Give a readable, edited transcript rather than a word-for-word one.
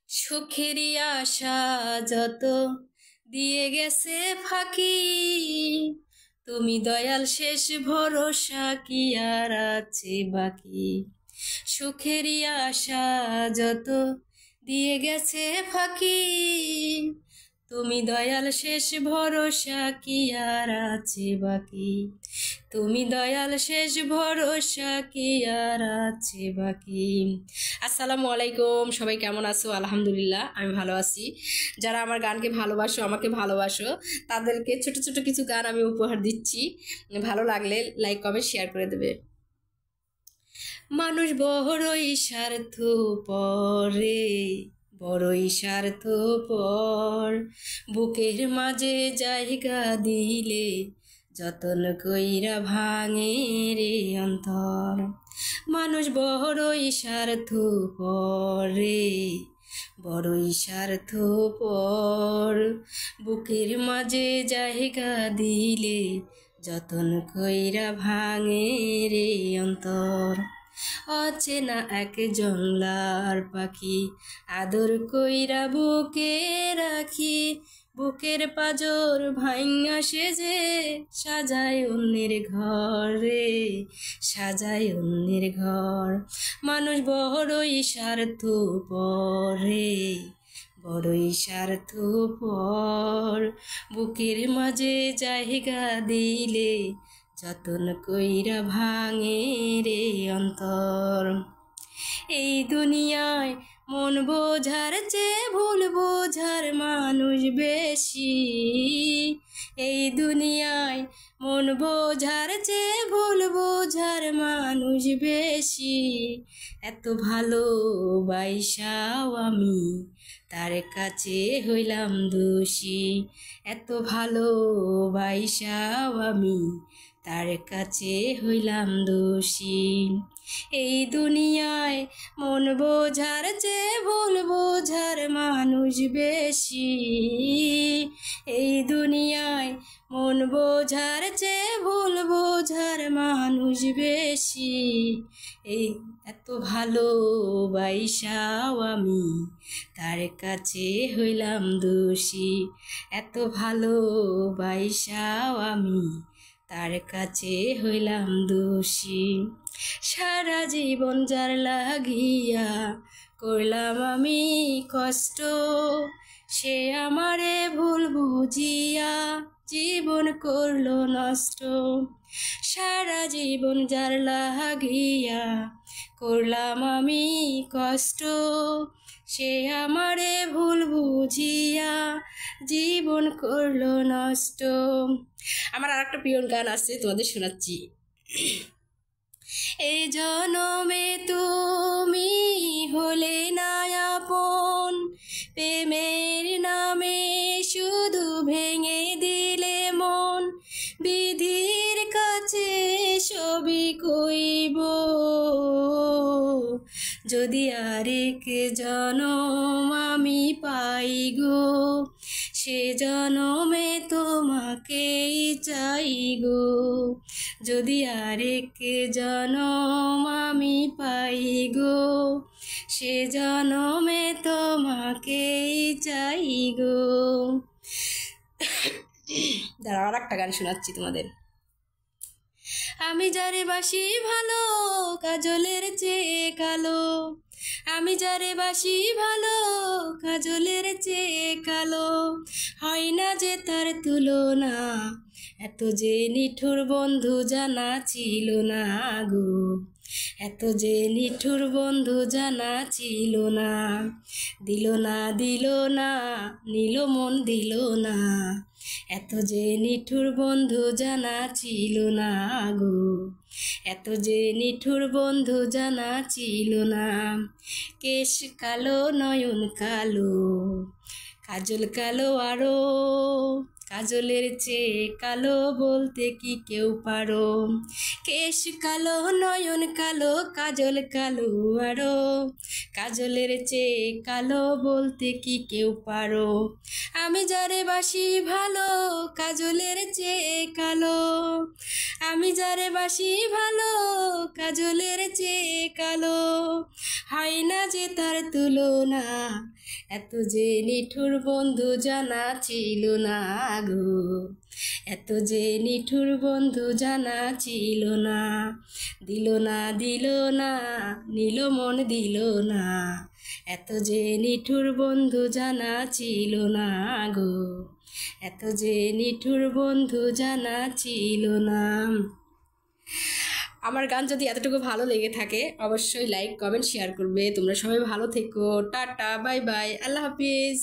সুখেরই আশা যত দিয়ে গেছে ফাঁকি, তুমি দয়াল শেষ ভরসা কি আর আছে বাকি। সুখেরই আশা যত দিয়ে গেছে ফাঁকি, তুমি দয়াল শেষ ভরসা কি আর আছে বাকি। তুমি দয়াল শেষ ভরসা কি আর আছে বাকি। আসসালামু আলাইকুম, সবাই কেমন আছো? আলহামদুলিল্লাহ আমি ভালো আছি। যারা আমার গানকে ভালোবাসো, আমাকে ভালোবাসো, তাদেরকে ছোট ছোট কিছু গান আমি উপহার দিচ্ছি। ভালো লাগলে লাইক কমেন্ট শেয়ার করে দেবে। মানুষ বড়ই স্বার্থ পরে, বড়ই স্বার্থ পর, বুকের মাঝে জায়গা দিলে যতন কইরা ভাঙে রে অন্তর। মানুষ বড়ই স্বার্থ পরে, বড়ই স্বার্থ পর, বুকের মাঝে জায়গা দিলে যতন কইরা ভাঙে রে অন্তর। অচেনা এক জংলার পাখি আদর কইরা বুকে রাখি, বুকের পাজর ভাঙা সেজে সাজায় অন্যের ঘরে, সাজায় অন্যের ঘর। মানুষ বড়ই স্বার্থ পরে, বড়ই স্বার্থ পর, বুকের মাঝে জায়গা দিলে যতন কইরা ভাঙে রে অন্তর। এই দুনিয়ায় মন বোঝার চেয়ে ভুল বোঝার মানুষ বেশি, এই দুনিয়ায় মন বোঝার চেয়ে ভুল বোঝার মানুষ বেশি। এত ভালোবাসাও আমি তার কাছে হইলাম দোষী, এত ভালোবাসাও আমি তার কাছে হইলাম দোষী। এই দুনিয়ায় মন বোঝার চেয়ে ভুল বোঝার মানুষ বেশি, এই দুনিয়ায় মন বোঝার চেয়ে ভুল বোঝার মানুষ বেশি। এই এত ভালোবাসাও আমি তার কাছে হইলাম দোষী, এত ভালোবাসাও আমি তার কাছে হইলাম দোষী। সারা জীবন যার লাগিয়া করলাম আমি কষ্ট, সে আমারে ভুল বুঝিয়া জীবন করলো নষ্ট। সারা জীবন যার লাগিয়া করলাম আমি কষ্ট, সে আমারে ভুল বুঝিয়া জীবন করলো নষ্ট। আমার আর একটা প্রিয় গান আছে, তোমাদের শোনাচ্ছি। এই জনমে তুমি হলে না আপন, প্রেমের নামে শুধু ভেঙে দিলে মন, বিধির কাছে সবই কইব, যদি আরেক জনম আমি পাই গো, সে জনমে তোমাকেই চাই গো, যদি আরেক জনম আমি পাই গো, সে জনমে তোমাকেই চাই গো। দাঁড়াও আর একটা গান শোনাচ্ছি তোমাদের। আমি যারে বাসি ভালো কাজলের চেয়ে কালো, আমি যারে বাসি ভালো কাজলের চেয়ে কালো, হয় না যে তার তুলনা, এত যে নিঠুর বন্ধু জানা ছিল না গো, এত যে নিঠুর বন্ধু জানা ছিল না। দিল না দিল না নিল মন দিল না, এত যে নিঠুর বন্ধু জানা ছিল না গো, এত যে নিঠুর বন্ধু জানা ছিল না। কেশ কালো নয়ন কালো, কাজল কালো আরো, কাজলের চেয়ে কালো বলতে কি কেউ পারো? কেশ কালো নয়ন কালো কাজল কালো আরো, কাজলের চেয়ে কালো বলতে কি কেউ পারো? আমি যারে বাসি ভালো কাজলের চেয়ে কালো, আমি যারে বাসি ভালো কাজলের চেয়ে কালো, হয় না যে তার তুলনা, এত যে নিঠুর বন্ধু জানা ছিল না গো, এত যে নিঠুর বন্ধু জানা ছিল না। দিল না দিল না নিল মন দিল না, এত যে নিঠুর বন্ধু জানা ছিল না গো, এত যে নিঠুর বন্ধু জানা ছিল না। আমার গান যদি এতটুকু ভালো লেগে থাকে অবশ্যই লাইক কমেন্ট শেয়ার করবে। তোমরা সবাই ভালো থেকো, টাটা বাই বাই, আল্লাহ হাফিজ।